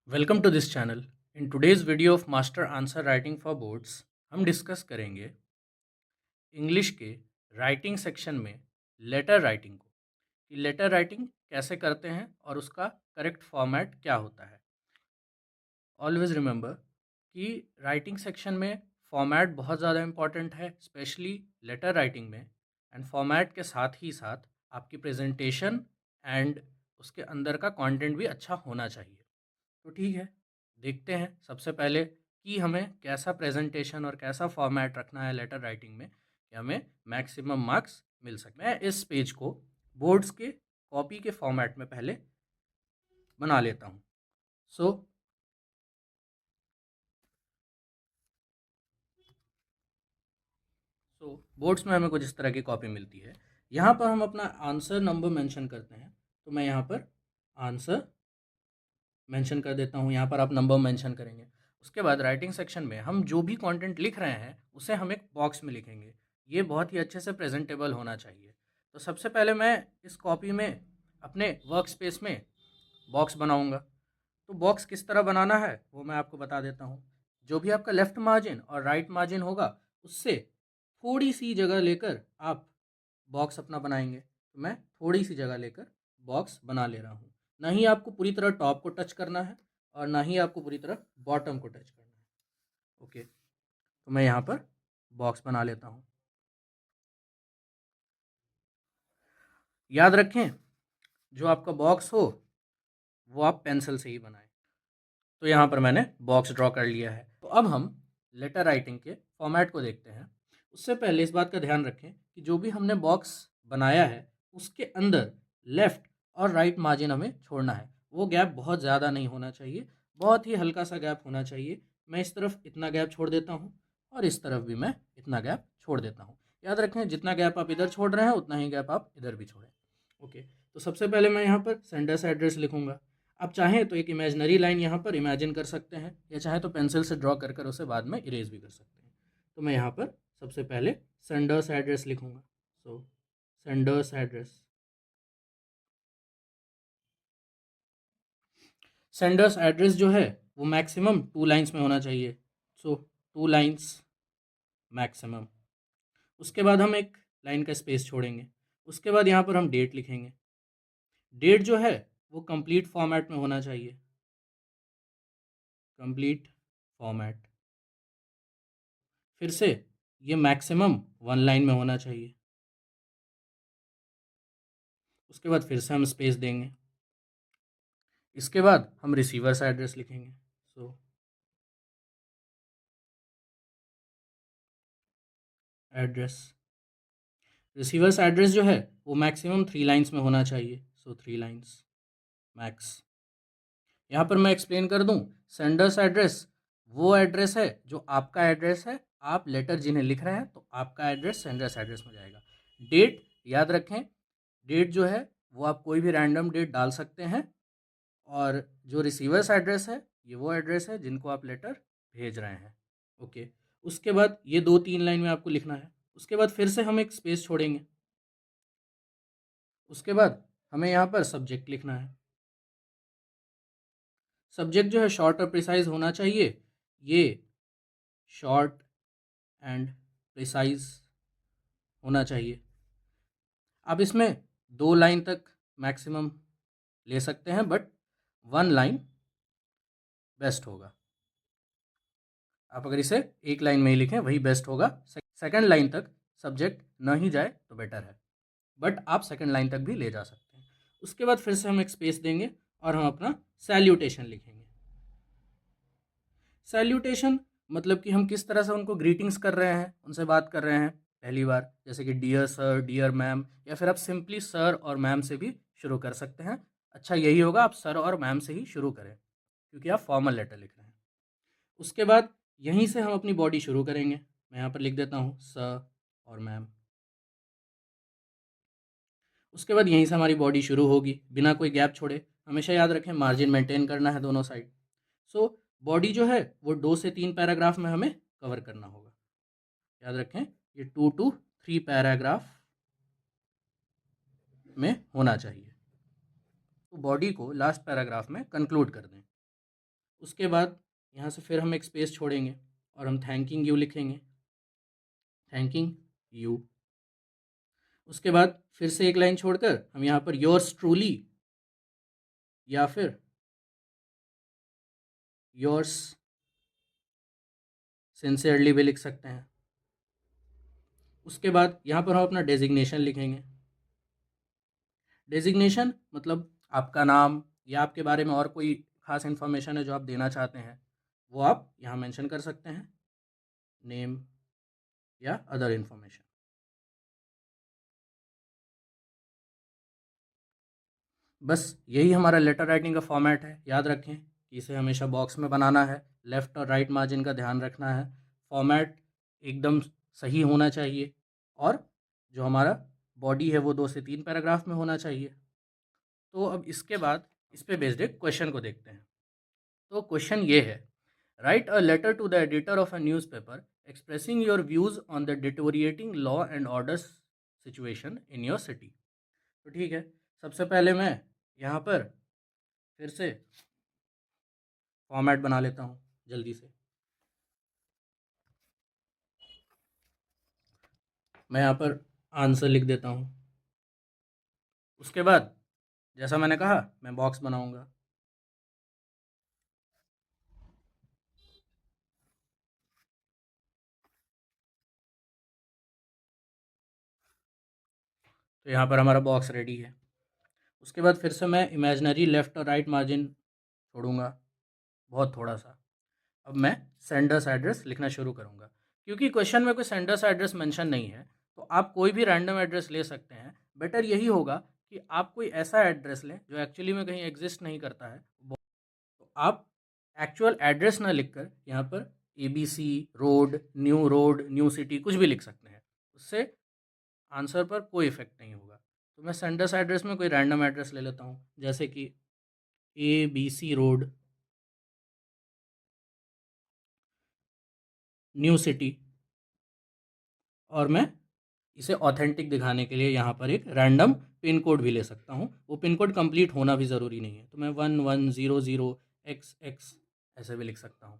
Welcome to this channel. In today's video of master answer writing for boards हम discuss करेंगे English के writing section में letter writing को, कि letter writing कैसे करते हैं और उसका करेक्ट फॉर्मेट क्या होता है। ऑलवेज रिमेंबर कि राइटिंग सेक्शन में फॉर्मेट बहुत ज़्यादा इंपॉर्टेंट है, स्पेशली लेटर राइटिंग में। एंड फॉर्मेट के साथ ही साथ आपकी प्रेजेंटेशन एंड उसके अंदर का कंटेंट भी अच्छा होना चाहिए। तो ठीक है, देखते हैं सबसे पहले कि हमें कैसा प्रेजेंटेशन और कैसा फॉर्मेट रखना है लेटर राइटिंग में कि हमें मैक्सिमम मार्क्स मिल सके। मैं इस पेज को बोर्ड्स के कॉपी के फॉर्मेट में पहले बना लेता हूँ। सो बोर्ड्स में हमें कुछ इस तरह की कॉपी मिलती है। यहाँ पर हम अपना आंसर नंबर मेंशन करते हैं, तो मैं यहाँ पर आंसर मेंशन कर देता हूँ, यहाँ पर आप नंबर मेंशन करेंगे। उसके बाद राइटिंग सेक्शन में हम जो भी कंटेंट लिख रहे हैं उसे हम एक बॉक्स में लिखेंगे। ये बहुत ही अच्छे से प्रेजेंटेबल होना चाहिए। तो सबसे पहले मैं इस कॉपी में अपने वर्क स्पेस में बॉक्स बनाऊंगा। तो बॉक्स किस तरह बनाना है वो मैं आपको बता देता हूँ। जो भी आपका लेफ़्ट मार्जिन और राइट मार्जिन होगा उससे थोड़ी सी जगह लेकर आप बॉक्स अपना बनाएंगे। तो मैं थोड़ी सी जगह लेकर बॉक्स बना ले रहा हूँ। ना ही आपको पूरी तरह टॉप को टच करना है और ना ही आपको पूरी तरह बॉटम को टच करना है। ओके, तो मैं यहाँ पर बॉक्स बना लेता हूँ। याद रखें, जो आपका बॉक्स हो वो आप पेंसिल से ही बनाएं। तो यहाँ पर मैंने बॉक्स ड्रॉ कर लिया है। तो अब हम लेटर राइटिंग के फॉर्मेट को देखते हैं। उससे पहले इस बात का ध्यान रखें कि जो भी हमने बॉक्स बनाया है उसके अंदर लेफ़्ट और राइट मार्जिन हमें छोड़ना है। वो गैप बहुत ज़्यादा नहीं होना चाहिए, बहुत ही हल्का सा गैप होना चाहिए। मैं इस तरफ इतना गैप छोड़ देता हूँ और इस तरफ भी मैं इतना गैप छोड़ देता हूँ। याद रखें, जितना गैप आप इधर छोड़ रहे हैं उतना ही गैप आप इधर भी छोड़ें। ओके, तो सबसे पहले मैं यहाँ पर सेंडर से एड्रेस लिखूँगा। आप चाहें तो एक इमेजिनरी लाइन यहाँ पर इमेजिन कर सकते हैं, या चाहें तो पेंसिल से ड्रॉ कर कर उसे बाद में इरेज भी कर सकते हैं। तो मैं यहाँ पर सबसे पहले सेंडर्स एड्रेस लिखूँगा। सो सेंडर्स एड्रेस, सेंडर्स एड्रेस जो है वो मैक्सिमम 2 लाइन्स में होना चाहिए। सो 2 लाइन्स मैक्सिमम। उसके बाद हम एक लाइन का स्पेस छोड़ेंगे। उसके बाद यहाँ पर हम डेट लिखेंगे। डेट जो है वो कंप्लीट फॉर्मेट में होना चाहिए, कंप्लीट फॉर्मेट। फिर से ये मैक्सिमम 1 लाइन में होना चाहिए। उसके बाद फिर से हम स्पेस देंगे। इसके बाद हम रिसीवर्स एड्रेस लिखेंगे। सो एड्रेस, रिसीवर्स एड्रेस जो है वो मैक्सिमम 3 लाइन्स में होना चाहिए। सो 3 लाइन्स मैक्स। यहाँ पर मैं एक्सप्लेन कर दूँ, सेंडर्स एड्रेस वो एड्रेस है जो आपका एड्रेस है। आप लेटर जिन्हें लिख रहे हैं तो आपका एड्रेस सेंडर्स एड्रेस में जाएगा। डेट याद रखें, डेट जो है वो आप कोई भी रैंडम डेट डाल सकते हैं। और जो रिसीवर्स एड्रेस है ये वो एड्रेस है जिनको आप लेटर भेज रहे हैं। ओके, उसके बाद ये 2-3 लाइन में आपको लिखना है। उसके बाद फिर से हम एक स्पेस छोड़ेंगे। उसके बाद हमें यहाँ पर सब्जेक्ट लिखना है। सब्जेक्ट जो है शॉर्ट और प्रिसाइज होना चाहिए। ये शॉर्ट एंड प्रिसाइज होना चाहिए। आप इसमें 2 लाइन तक मैक्सिमम ले सकते हैं, बट 1 लाइन बेस्ट होगा। आप अगर इसे 1 लाइन में ही लिखें वही बेस्ट होगा। सेकंड लाइन तक सब्जेक्ट न ही जाए तो बेटर है, बट आप सेकंड लाइन तक भी ले जा सकते हैं। उसके बाद फिर से हम एक स्पेस देंगे और हम अपना सैल्यूटेशन लिखेंगे। सैल्यूटेशन मतलब कि हम किस तरह से उनको ग्रीटिंग्स कर रहे हैं, उनसे बात कर रहे हैं पहली बार, जैसे कि डियर सर, डियर मैम, या फिर आप सिंपली सर और मैम से भी शुरू कर सकते हैं। अच्छा यही होगा आप सर और मैम से ही शुरू करें क्योंकि आप फॉर्मल लेटर लिख रहे हैं। उसके बाद यहीं से हम अपनी बॉडी शुरू करेंगे। मैं यहाँ पर लिख देता हूँ सर और मैम। उसके बाद यहीं से हमारी बॉडी शुरू होगी बिना कोई गैप छोड़े। हमेशा याद रखें मार्जिन मेंटेन करना है दोनों साइड। सो बॉडी जो है वो 2 से 3 पैराग्राफ में हमें कवर करना होगा। याद रखें ये 2 to 3 पैराग्राफ में होना चाहिए। तो बॉडी को लास्ट पैराग्राफ में कंक्लूड कर दें। उसके बाद यहाँ से फिर हम एक स्पेस छोड़ेंगे और हम थैंकिंग यू लिखेंगे, थैंकिंग यू। उसके बाद फिर से एक लाइन छोड़कर हम यहाँ पर योर्स ट्रूली या फिर योर्स सिंसियरली भी लिख सकते हैं। उसके बाद यहाँ पर हम अपना डेजिग्नेशन लिखेंगे। डेजिग्नेशन मतलब आपका नाम या आपके बारे में और कोई खास इन्फॉर्मेशन है जो आप देना चाहते हैं, वो आप यहाँ मेंशन कर सकते हैं, नेम या अदर इन्फॉर्मेशन। बस यही हमारा लेटर राइटिंग का फॉर्मेट है। याद रखें कि इसे हमेशा बॉक्स में बनाना है, लेफ़्ट और राइट मार्जिन का ध्यान रखना है, फॉर्मेट एकदम सही होना चाहिए और जो हमारा बॉडी है वो 2 से 3 पैराग्राफ में होना चाहिए। तो अब इसके बाद इस पे बेस्ड एक क्वेश्चन को देखते हैं। तो क्वेश्चन ये है, write a letter to the editor of a newspaper expressing your views on the deteriorating law and order situation in your city. तो ठीक है, सबसे पहले मैं यहाँ पर फिर से फॉर्मेट बना लेता हूँ जल्दी से। मैं यहाँ पर आंसर लिख देता हूँ। उसके बाद जैसा मैंने कहा मैं बॉक्स बनाऊँगा। तो यहाँ पर हमारा बॉक्स रेडी है। उसके बाद फिर से मैं इमेजनरी लेफ़्ट और राइट मार्जिन छोड़ूंगा, बहुत थोड़ा सा। अब मैं सेंडर्स एड्रेस लिखना शुरू करूंगा। क्योंकि क्वेश्चन में कोई सेंडर्स एड्रेस मेंशन नहीं है, तो आप कोई भी रैंडम एड्रेस ले सकते हैं। बेटर यही होगा कि आप कोई ऐसा एड्रेस लें जो एक्चुअली में कहीं एग्जिस्ट नहीं करता है। तो आप एक्चुअल एड्रेस ना लिखकर यहाँ पर ABC रोड, न्यू सिटी कुछ भी लिख सकते हैं। उससे आंसर पर कोई इफेक्ट नहीं होगा। तो मैं सेंडर्स एड्रेस में कोई रैंडम एड्रेस ले लेता हूँ, जैसे कि ABC रोड, न्यू सिटी। और मैं इसे ऑथेंटिक दिखाने के लिए यहाँ पर एक रैंडम पिन कोड भी ले सकता हूँ। वो पिन कोड कंप्लीट होना भी ज़रूरी नहीं है, तो मैं 1100XX ऐसे भी लिख सकता हूँ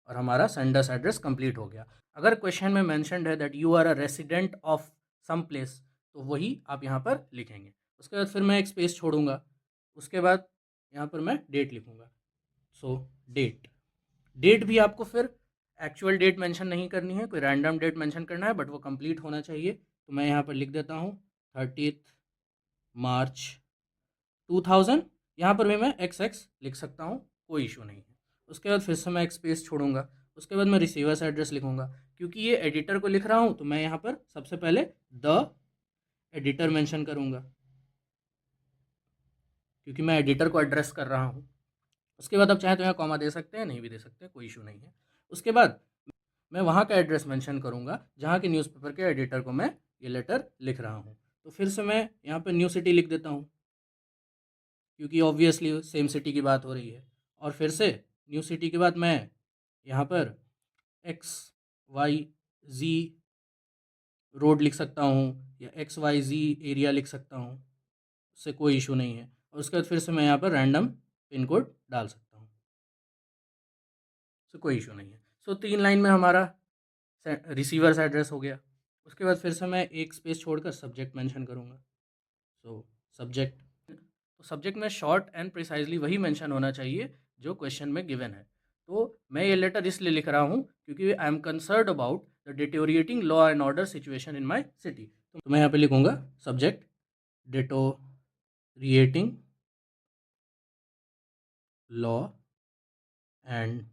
और हमारा सेंडर्स एड्रेस कंप्लीट हो गया। अगर क्वेश्चन में मैंशनड है that you are a resident of some place, तो वही आप यहाँ पर लिखेंगे। उसके बाद फिर मैं एक स्पेस छोड़ूंगा। उसके बाद यहाँ पर मैं डेट लिखूँगा। सो डेट, डेट भी आपको फिर एक्चुअल डेट मेंशन नहीं करनी है, कोई रैंडम डेट मेंशन करना है, बट वो कंप्लीट होना चाहिए। तो मैं यहाँ पर लिख देता हूँ 30 मार्च 2000। यहाँ पर भी मैं XX लिख सकता हूँ, कोई इशू नहीं है। उसके बाद फिर से मैं एक स्पेस छोड़ूंगा। उसके बाद मैं रिसीवर्स एड्रेस लिखूंगा। क्योंकि ये एडिटर को लिख रहा हूँ, तो मैं यहाँ पर सबसे पहले द एडिटर मेंशन करूँगा, क्योंकि मैं एडिटर को एड्रेस कर रहा हूँ। उसके बाद आप चाहें तो यहाँ कॉमा दे सकते हैं, नहीं भी दे सकते, कोई इशू नहीं है। उसके बाद मैं वहाँ का एड्रेस मेंशन करूँगा जहाँ के न्यूज़पेपर के एडिटर को मैं ये लेटर लिख रहा हूँ। तो फिर से मैं यहाँ पर न्यू सिटी लिख देता हूँ, क्योंकि ऑब्वियसली सेम सिटी की बात हो रही है। और फिर से न्यू सिटी के बाद मैं यहाँ पर XYZ रोड लिख सकता हूँ या XYZ एरिया लिख सकता हूँ, उससे कोई इशू नहीं है। और उसके बाद फिर से मैं यहाँ पर रैंडम पिन कोड डाल सकता हूँ, उससे कोई इशू नहीं है। सो 3 लाइन में हमारा रिसीवर्स एड्रेस हो गया। उसके बाद फिर से मैं एक स्पेस छोड़कर सब्जेक्ट मेंशन करूँगा। सो सब्जेक्ट, तो सब्जेक्ट में शॉर्ट एंड प्रिसाइजली वही मेंशन होना चाहिए जो क्वेश्चन में गिवन है। तो मैं ये लेटर इसलिए लिख रहा हूँ क्योंकि I am concern about the deteriorating law and order situation in my city. तो मैं यहाँ पे लिखूँगा subject deteriorating law and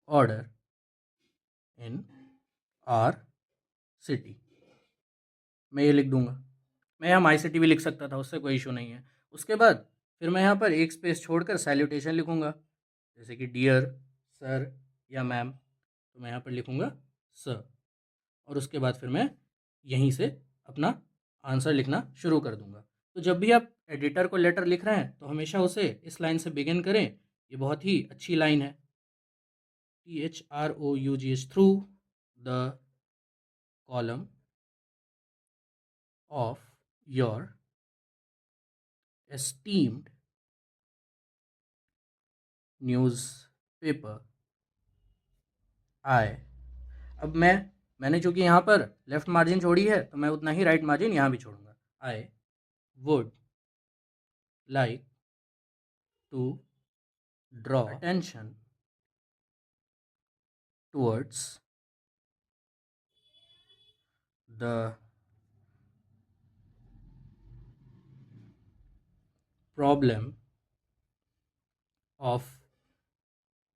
order in are city, मैं ये लिख दूंगा। मैं यहाँ माई सिटी भी लिख सकता था, उससे कोई इशू नहीं है। उसके बाद फिर मैं यहाँ पर एक स्पेस छोड़कर सैल्यूटेशन लिखूँगा, जैसे कि डियर सर या मैम, तो मैं यहाँ पर लिखूँगा सर। और उसके बाद फिर मैं यहीं से अपना आंसर लिखना शुरू कर दूँगा। तो जब भी आप एडिटर को लेटर लिख रहे हैं तो हमेशा उसे इस लाइन से बिगिन करें। ये बहुत ही अच्छी लाइन है, THROUGH through the column of your esteemed news paper. आई। अब मैंने चूंकि यहाँ पर लेफ्ट मार्जिन छोड़ी है तो मैं उतना ही राइट मार्जिन यहाँ भी छोड़ूंगा। I would like to draw attention towards the problem of.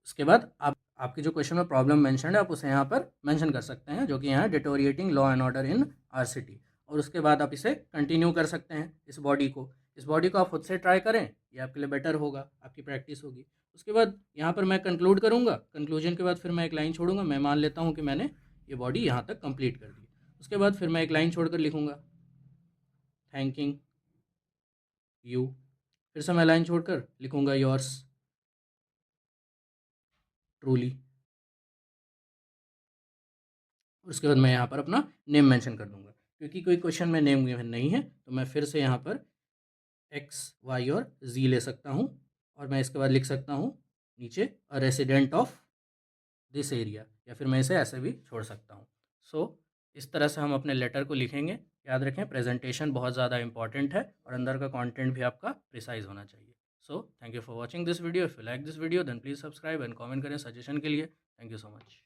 उसके बाद आपके जो क्वेश्चन में प्रॉब्लम मेंशन है आप उसे यहाँ पर मेंशन कर सकते हैं, जो कि यहाँ deteriorating law and order in are city. और उसके बाद आप इसे कंटिन्यू कर सकते हैं। इस बॉडी को आप खुद से ट्राई करें, ये आपके लिए बेटर होगा, आपकी प्रैक्टिस होगी। उसके बाद यहाँ पर मैं कंक्लूड करूँगा। कंक्लूजन के बाद फिर मैं एक लाइन छोड़ूंगा। मैं मान लेता हूँ कि मैंने ये बॉडी यहाँ तक कंप्लीट कर दी। उसके बाद फिर मैं एक लाइन छोड़कर लिखूँगा थैंकिंग यू। फिर से मैं लाइन छोड़कर लिखूँगा योर्स ट्रूली। उसके बाद मैं यहाँ पर अपना नेम मेंशन कर दूंगा। क्योंकि कोई क्वेश्चन में नेम गिवन नहीं है तो मैं फिर से यहाँ पर एक्स वाई और जी ले सकता हूँ। और मैं इसके बाद लिख सकता हूँ नीचे अ रेसिडेंट ऑफ दिस एरिया, या फिर मैं इसे ऐसे भी छोड़ सकता हूँ। इस तरह से हम अपने लेटर को लिखेंगे। याद रखें प्रेजेंटेशन बहुत ज़्यादा इंपॉर्टेंट है और अंदर का कंटेंट भी आपका प्रिसाइज होना चाहिए। Thank you for watching this video. If you like this video then please subscribe and comment करें सजेशन के लिए। Thank you so much.